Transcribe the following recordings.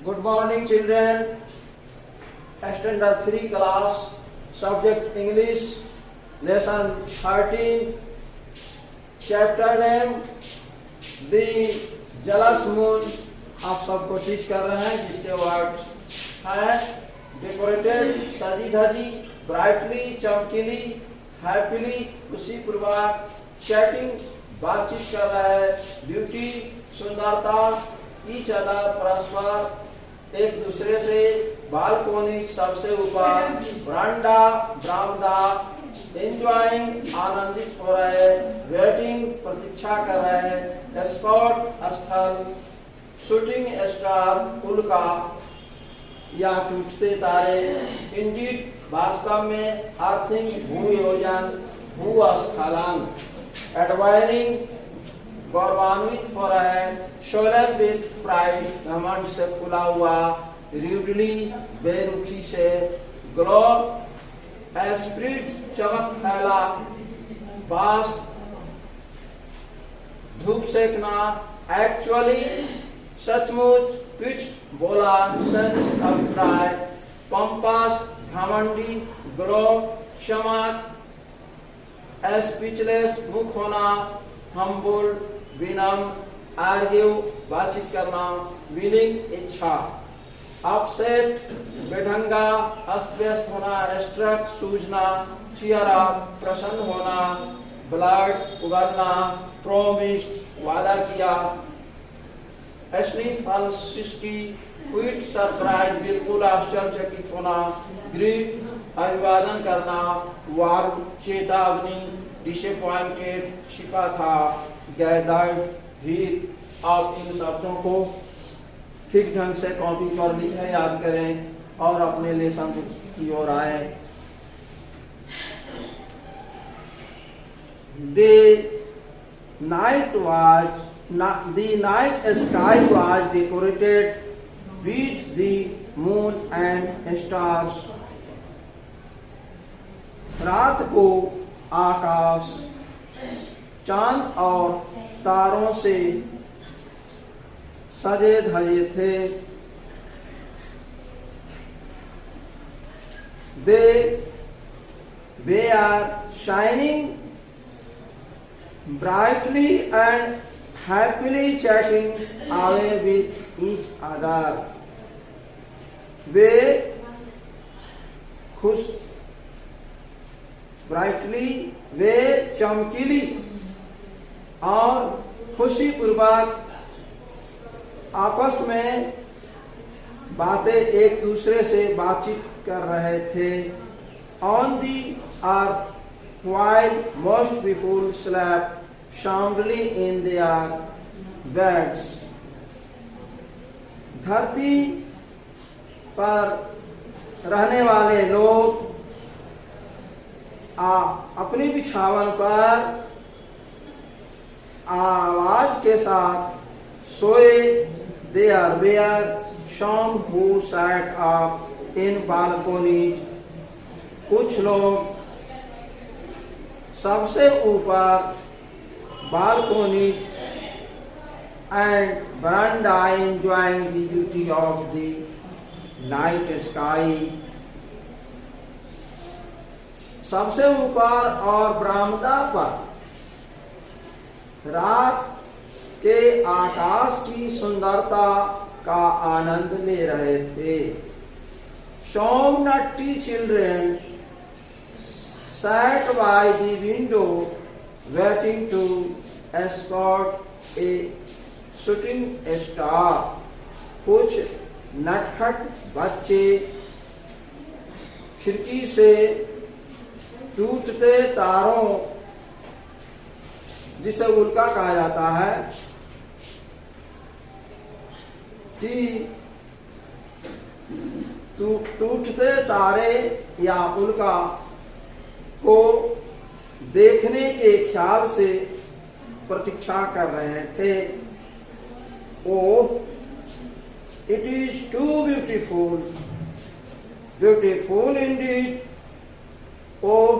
Good morning, children. Standard 3 class, subject English, lesson 13, chapter name The Jealous Moon. आप सबको teach कर रहे हैं जिसके वर्ड्स हैं डेकोरेटेड, सजी धजी, ब्राइटली, चमकीली, हैप्पीली, खुशीपूर्वक, चैटिंग, बातचीत कर रहा है, ब्यूटी, सुंदरता, ईच अदर, परस्पर, एक दूसरे से, बालकोनी, सबसे ऊपर, बरांडा, बरामदा, एंजॉइंग, आनंदित हो रहे हैं, वेटिंग, प्रतीक्षा कर रहे हैं, स्पॉट, स्थल, शूटिंग स्टार, उल्का या टूटते तारे, इंडीड, वास्तव में, अर्थिंग, भूयोजन, भूस्खलन, एडवायरिंग, गौरवान्वित हो रहा है, शोलेम विद प्राइड, घमंड से फूला हुआ, रूडली, बेरुचि से, ग्लो, एस्प्रिट, चमक फैला, बास, धूप सेकना, एक्चुअली, सचमुच, पिच, बोला, सेंस, अभिप्राय, पंपास, घमंडी, ग्रो, चमक, स्पीचलेस, मुख होना, हम्बल, विनम्र, आर्ग्यू, बातचीत करना, विलिंग, इच्छा, अपसेट, बेढंगा, अस्त व्यस्त होना, स्ट्रक, सूझना, चीयर अप, प्रसन्न होना, ब्लड, उगलना, प्रोमिस्ड, वादा किया, स्निफ, सृष्टि, क्विट, सरप्राइज, बिल्कुल आश्चर्यचकित होना, ग्रीट, अभिवादन करना, वार्म, चेतावनी, डिसअपॉइंटेड, छिपा था, गैदर्ड, भीड़। आप इन शब्दों को ठीक ढंग से कॉपी पर लिखें, याद करें और अपने लेसन की ओर आए। The night sky was decorated with the moon and stars. रात को आकाश चांद और तारों से सजे धजे थे। They were shining brightly and happily chatting away with each other. वे खुश ब्राइटली, वे चमकीली और खुशी पूर्वक आपस में बातें एक दूसरे से बातचीत कर रहे थे। On the earth, while most people slept soundly in their beds. धरती पर रहने वाले लोग अपनी बिछावन पर आवाज के साथ सोए। There were some who sat up in balconies. कुछ लोग सबसे ऊपर balcony and veranda enjoying the beauty of the night sky. सबसे ऊपर और बरामदा पर रात के आकाश की सुंदरता का आनंद ले रहे थे। Some naughty children sat by the window waiting to spot a shooting star. कुछ नटखट बच्चे खिड़की से टूटते तारों, जिसे उल्का कहा जाता है, कि टूटते तारे या उल्का को देखने के ख्याल से प्रतीक्षा कर रहे थे। Oh, it is too beautiful, beautiful indeed. Oh,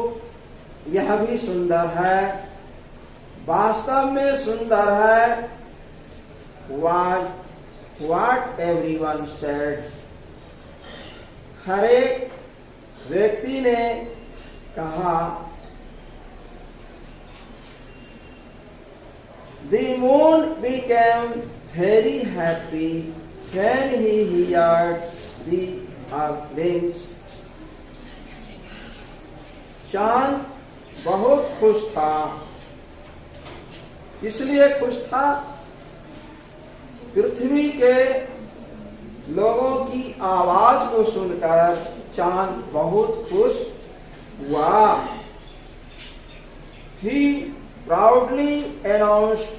यह भी सुंदर है, वास्तव में सुंदर है। Was what everyone said. हर एक व्यक्ति ने कहा. The moon became very happy when he heard the earthlings. चांद बहुत खुश था. इसलिए खुश था, पृथ्वी के लोगों की आवाज को सुनकर चांद बहुत खुश हुआ. He proudly announced,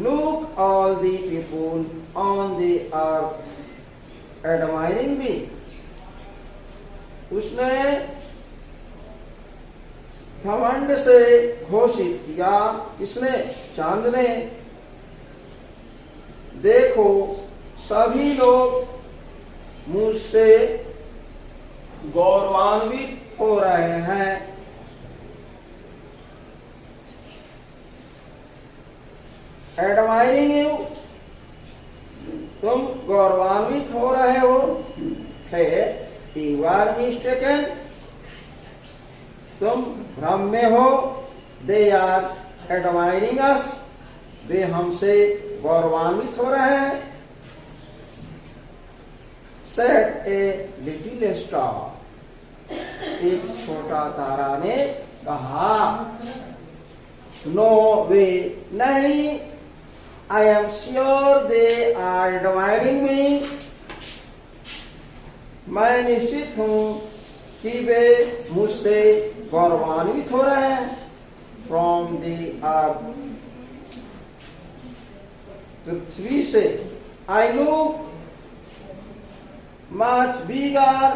"Look, all the people on the earth admiring me." उसने घमंड से घोषित किया. इसने, चांद ने, देखो सभी लोग मुझसे गौरवान्वित हो रहे हैं. एडमायरिंग यू, तुम गौरवान्वित हो रहे हो. है यू आर मिस्टेकन, तुम भ्रम में हो. दे आर एडमायरिंग अस, वे हमसे गौरवान्वित हो रहे हैं. सेड ए लिटिल स्टार, एक छोटा तारा ने कहा. नो वे, नहीं. I am sure they are admiring me, मैं निश्चित हूं कि वे मुझसे गौरवान्वित हो रहे हैं. फ्रॉम द अर्थ, पृथ्वी से. I look much bigger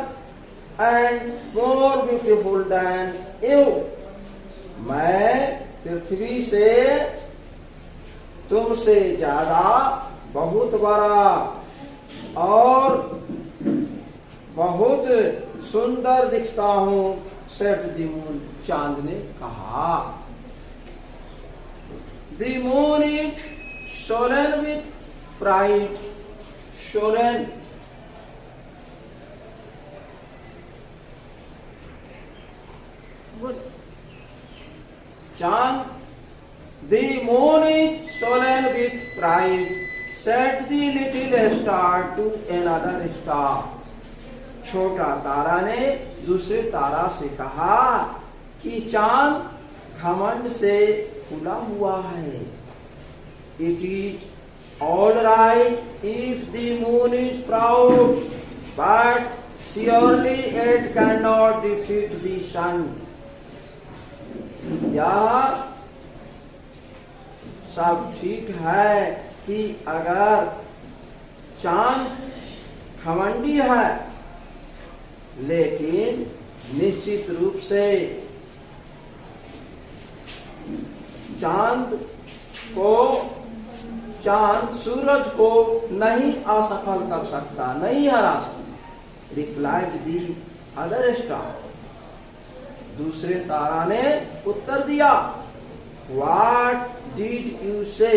and more beautiful then you, मैं पृथ्वी से तुमसे ज्यादा बहुत बड़ा और बहुत सुंदर दिखता हूं. सेड द मून, चांद ने कहा. The moon is swollen with fright. Swollen, चांद. The moon is swollen with pride, said the little star to another star. छोटा तारा ने दूसरे तारा से कहा कि चांद घमंड से फूला हुआ है. It is all right if the moon is proud, but surely it cannot defeat the sun. यह सब ठीक है कि अगर चांद घमंडी है, लेकिन निश्चित रूप से चांद सूरज को नहीं असफल कर सकता, नहीं हरा सकता. रिप्लाइड दी अदर स्टार, दूसरे तारा ने उत्तर दिया. What did you say,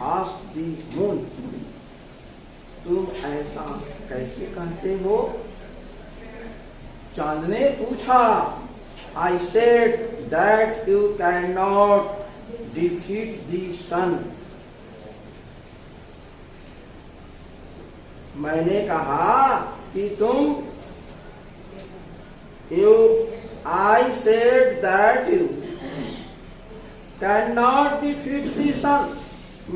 asked the moon, तुम ऐसा कैसे कहते हो? चांद ने पूछा. I said that you can not defeat the sun, मैंने कहा कि तुम, I said that you cannot defeat the sun,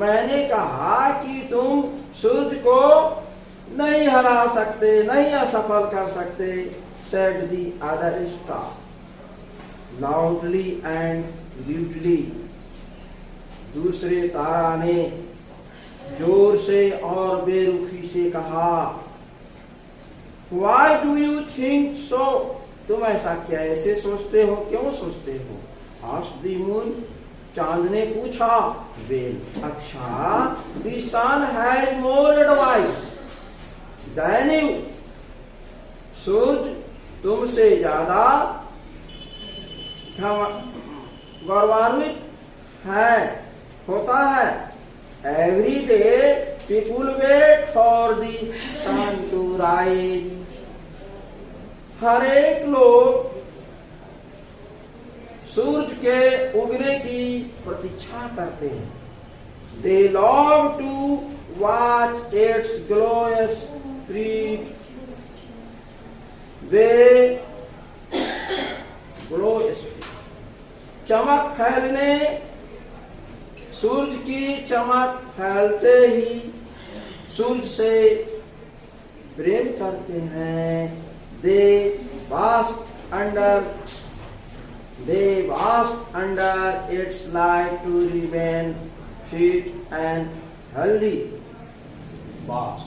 मैंने कहा कि तुम सूरज को नहीं हरा सकते, नहीं असफल कर सकते. said the other star loudly and rudely, दूसरे तारा ने जोर से और बेरुखी से कहा. Why do you think so, तुम ऐसा कैसे सोचते हो, क्यों सोचते हो? asked the moon, चांद ने पूछा. well, अच्छा, the sun has more advice than you, सूरज तुमसे ज्यादा गौरवान्वित है, होता है. every day People wait for the sun to rise. हर एक लोग सूरज के उगने की प्रतीक्षा करते हैं. They love to watch its glorious spread. Way glorious चमक फैलने, सूरज की चमक फैलते ही सूरज से प्रेम करते हैं. They bask under its light to remain fit and healthy. Bask.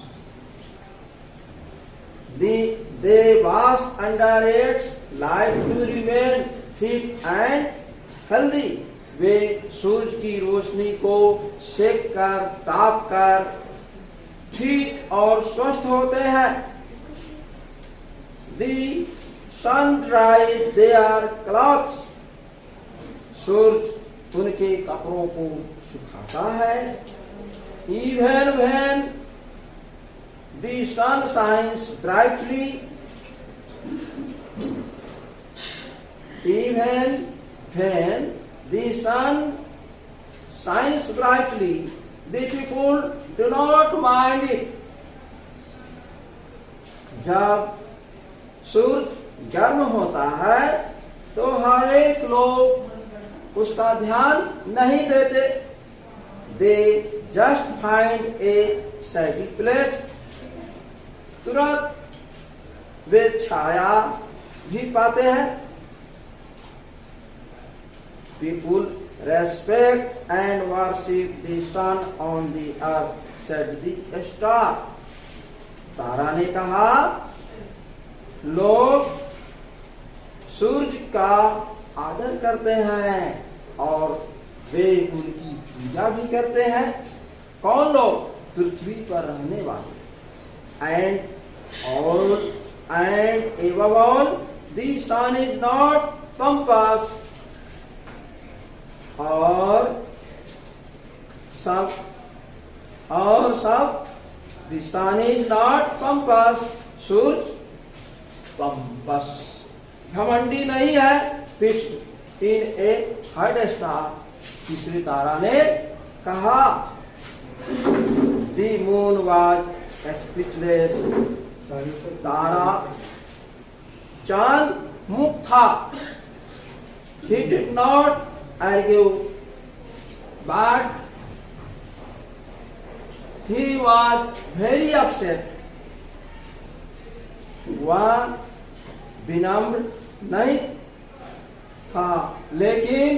They bask under its light to remain fit and healthy. वे सूरज की रोशनी को सेक कर, ताप कर ठीक और स्वस्थ होते हैं. The sun dries their clothes. सूरज उनके कपड़ों को सुखाता है. Even when the sun shines brightly, even when the sun shines brightly, the people do not mind it. जब सूरज गर्म होता है तो हर एक लोग उसका ध्यान नहीं देते. They just find a shady place. तुरंत वे छाया भी पाते हैं. People respect and worship the sun on the earth, said the star. तारा ने कहा, लोग सूरज का आदर करते हैं और वे उनकी पूजा भी करते हैं. कौन लोग? पृथ्वी पर रहने वाले. And above all, the sun is not compass और सब the sun is not compass. Suraj compass घमंडी नहीं है. Fixed in A heard star. तीसरे तारा ने कहा, द मून वाज स्पीचलेस. तारा चांद मुक्त था. He did not argue, but he was very upset. वह विनम्र नहीं था, लेकिन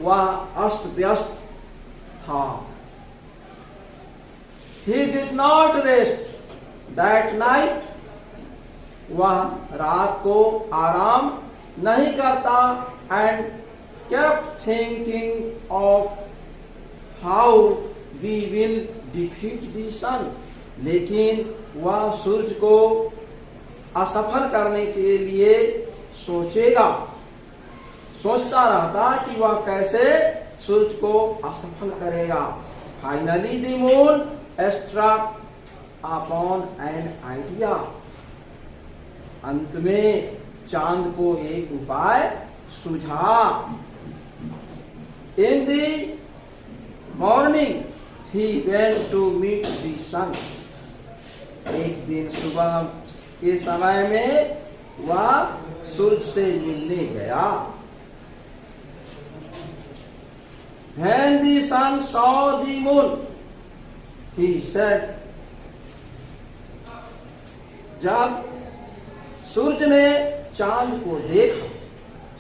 वह अस्त व्यस्त था. He did not rest that night. वह रात को आराम नहीं करता. And kept thinking of how we will defeat the sun. लेकिन वह सूरज को असफल करने के लिए सोचता रहता कि वह कैसे सूरज को असफल करेगा. Finally the moon struck upon an idea. अंत में चांद को एक उपाय सूझा. In the morning he went to meet the sun. एक दिन सुबह के समय में वह सूरज से मिलने गया. When the sun saw the moon, he said. जब सूरज ने चांद को देखा,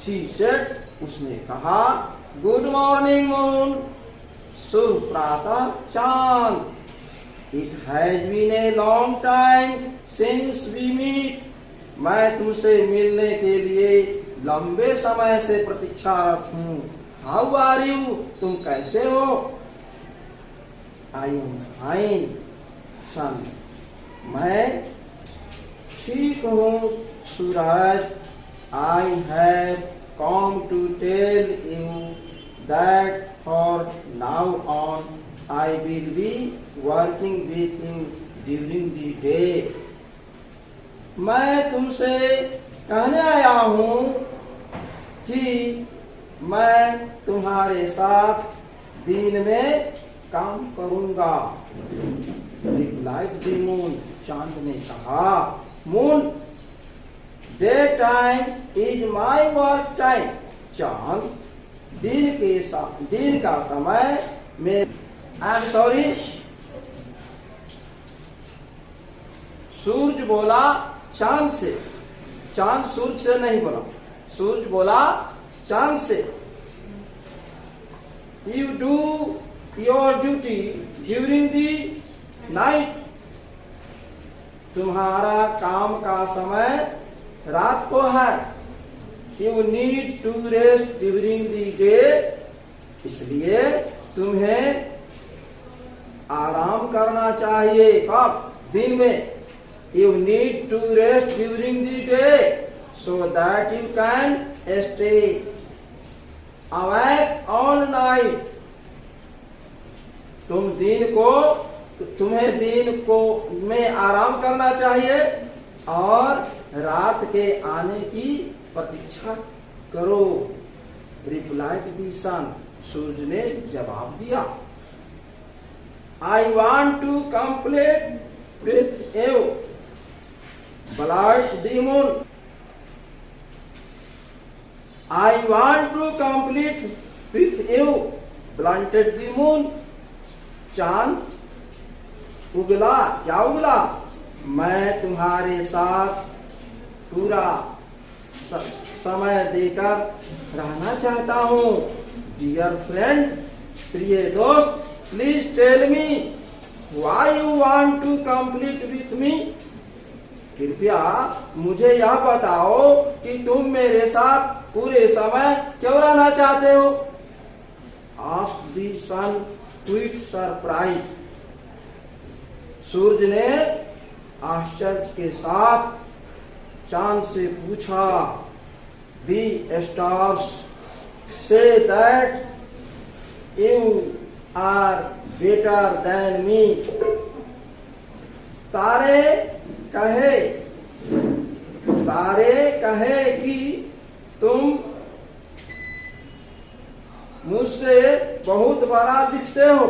she said, उसने कहा, गुड मॉर्निंग मून. शुभ प्रातः चांद. It has been a long time since we meet. मैं तुमसे मिलने के लिए लंबे समय से प्रतीक्षारत हूँ. How are you? तुम कैसे हो? I am fine son. मैं ठीक हूँ सूरज. I have come to tell you that from now on I will be working with you during the day. मैं तुमसे कहने आया हूँ कि मैं तुम्हारे साथ दिन में काम करूंगा। Replied the moon. चांद ने कहा, moon, day time is my work time. चांद, दिन का समय में, आई एम सॉरी, सूरज बोला चांद से, चांद सूरज से नहीं बोला, सूरज बोला चांद से। You do your duty during the night. तुम्हारा काम का समय रात को है। You need to rest during the day. इसलिए तुम्हें आराम करना चाहिए। कब? दिन में। You need to rest during the day so that you can stay awake all night. तुम्हें दिन को में आराम करना चाहिए और रात के आने की प्रतीक्षा करो। Replied the sun. सूरज ने जवाब दिया, I want to complete with you. Blurted the moon. I want to complete with you. Blunted the moon. चांद उगला। क्या उगला? मैं तुम्हारे साथ पूरा समय देकर रहना चाहता हूँ। डियर फ्रेंड, प्रिय दोस्त, please tell me why you want to complete with me. कृपया मुझे यह बताओ कि तुम मेरे साथ पूरे समय क्यों रहना चाहते हो। Asked the sun with surprise. सूरज ने आश्चर्य के साथ चांद से पूछा। The stars say that you are better than me. तारे कहे कि तुम मुझसे बहुत बड़ा दिखते हो।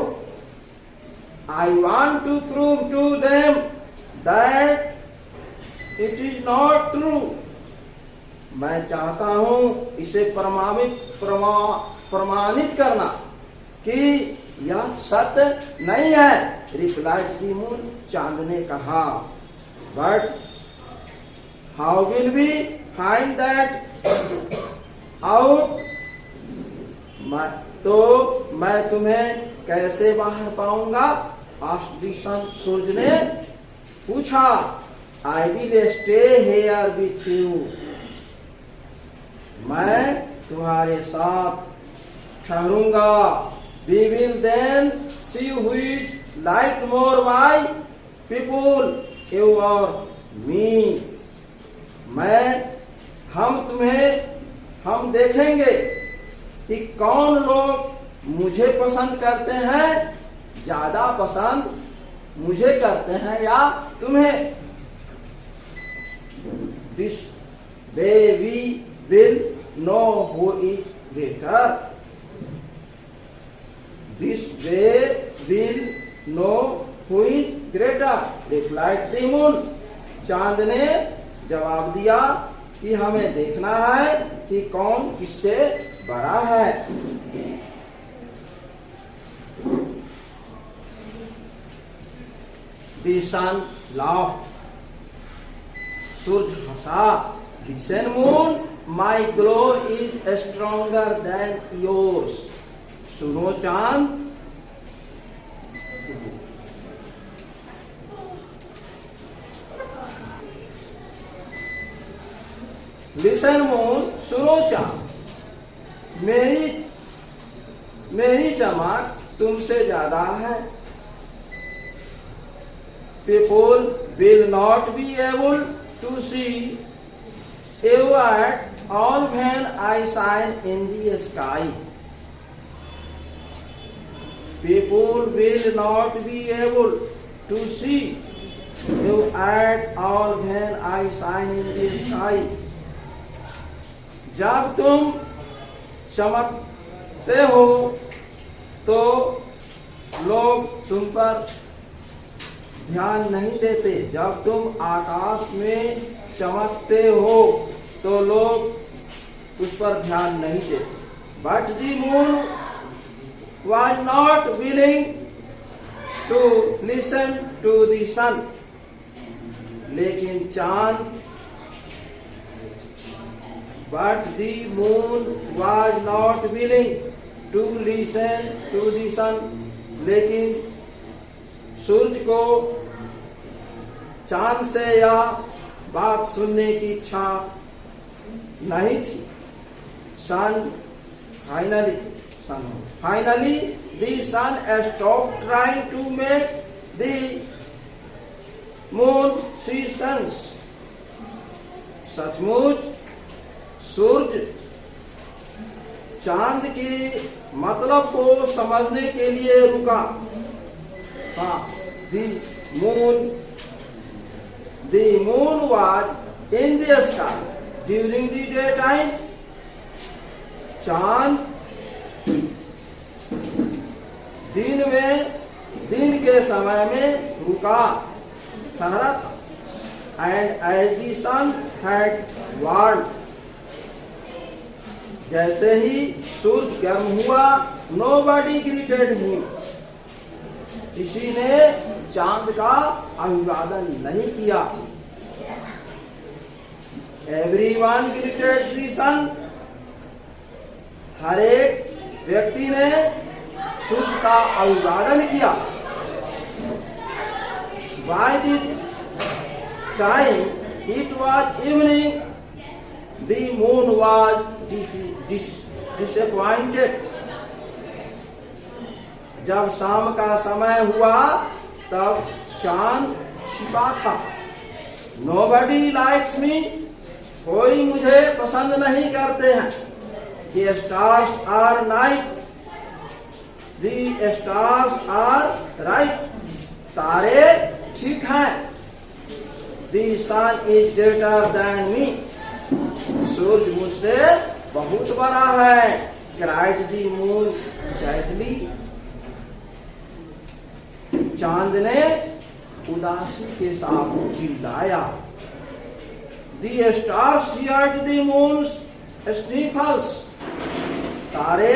I want to prove to them that it is not true. मैं चाहता हूं इसे प्रमाणित करना कि यह सत्य नहीं है। Replied the moon. चांद ने कहा, But how will we find that out? तो मैं तुम्हें कैसे बाहर पाऊंगा? Asked the sun. सूरज ने पूछा, I will stay here with you. मैं तुम्हारे साथ ठहरूंगा। We will then see which like more by people, you or me. हम देखेंगे कि कौन लोग मुझे पसंद करते हैं, ज्यादा पसंद मुझे करते हैं या तुम्हें। This way we will know who is greater. This way will know who is greater. Replied the moon. चांद ने जवाब दिया कि हमें देखना है कि कौन किससे बड़ा है। The sun laughed. Suraj Hansa. Listen moon, my glow is stronger than yours. सुनो चांद, लिसन मून, सुनो चांद, मेरी चमक तुमसे ज्यादा है। People will not be able to see you at all when I shine in the sky. people will not be able to see you at all when I shine in the sky. जब तुम चमकते हो तो लोग तुम पर ध्यान नहीं देते। जब तुम आकाश में चमकते हो तो लोग उस पर ध्यान नहीं देते। But the moon was not willing to listen to the sun. लेकिन चांद But the moon was not willing to listen to the sun. लेकिन सूरज को चांद से यह बात सुनने की इच्छा नहीं थी। Finally, the sun stopped trying to make the moon see sense. सचमुच सूरज चांद के मतलब को समझने के लिए रुका। हाँ, the moon was in the sky during the daytime. चांद दिन के समय में रुका ठहरा था। And as the sun had warmed, जैसे ही सूरज गर्म हुआ, nobody greeted him. किसी ने चांद का अभिवादन नहीं किया। Everyone greeted the sun. हर एक व्यक्ति ने सूरज का अभिवादन किया। By the time it was evening, the moon was disappointed. जब शाम का समय हुआ तब चांद छिपा था। Nobody likes me. कोई मुझे पसंद नहीं करते हैं। The stars are night. The stars are right. तारे ठीक हैं। The sun is greater than me. सूरज मुझसे बहुत बड़ा है। Cried the moon sadly. चांद ने उदासी के साथ चिल्लाया। The stars heard the moon's sniffles. तारे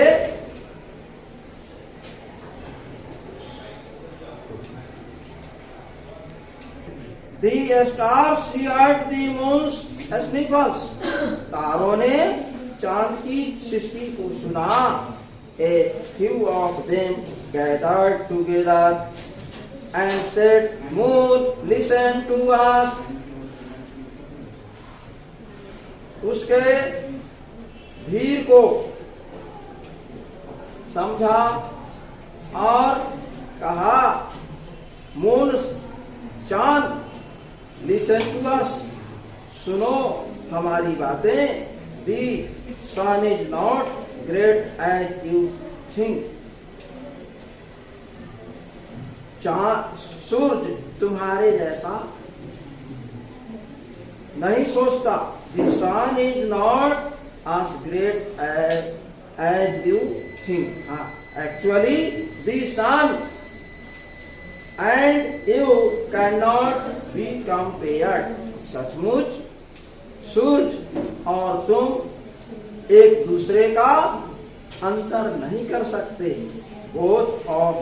The stars heard the moon's sniffles. तारों ने चांद की सृष्टि को सुना। A few of them gathered together and said, Moon, listen to us. उसके भीड़ को समझा और कहा, मून चांद, लिसन टू अस, सुनो हमारी बातें। The sun is not great as you think. सूरज तुम्हारे जैसा नहीं सोचता। The sun is not as great as you think. Actually, the sun and you cannot be compared. सचमुच सूरज और तुम एक दूसरे का अंतर नहीं कर सकते। Both of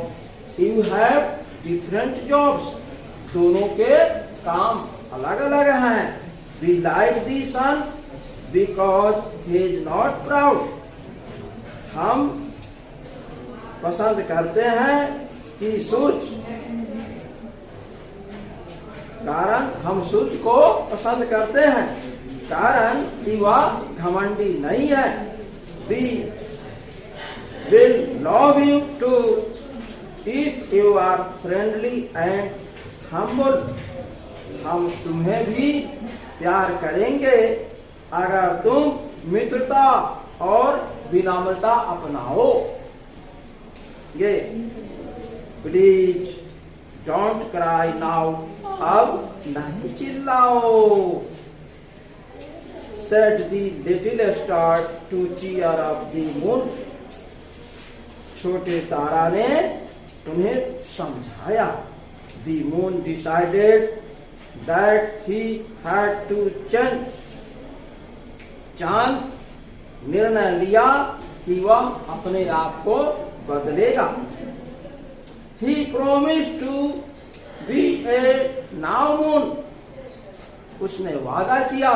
you have different jobs. दोनों के काम अलग अलग हैं। We like the sun because he is not proud. हम पसंद करते हैं कि सूरज, कारण हम सूरज को पसंद करते हैं कारण कि वह घमंडी नहीं है। We will love you too if you are friendly and humble. हम तुम्हें भी प्यार करेंगे अगर तुम मित्रता और विनम्रता अपनाओ। ये प्लीज डोंट क्राई नाउ, अब नहीं चिल्लाओ। Said the little star to cheer up the moon, छोटे तारा ने उन्हें समझाया। The moon decided that he had to change, चांद निर्णय लिया कि वह अपने आप को बदलेगा। He promised to be a now moon, उसने वादा किया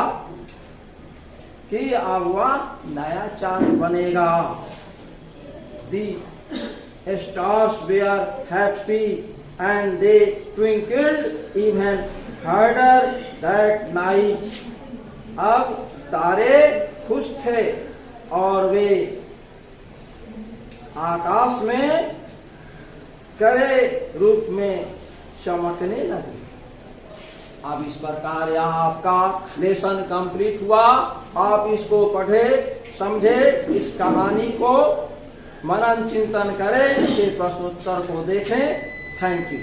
कि अब वह नया चांद बनेगा। The stars were happy and they twinkled even harder that night, अब तारे खुश थे और वे आकाश में करे रूप में चमकने लगे। अब इस प्रकार यहाँ आपका लेसन कंप्लीट हुआ। आप इसको पढ़े, समझे, इस कहानी को मनन चिंतन करें, इसके प्रश्नोत्तर को देखें। Thank you.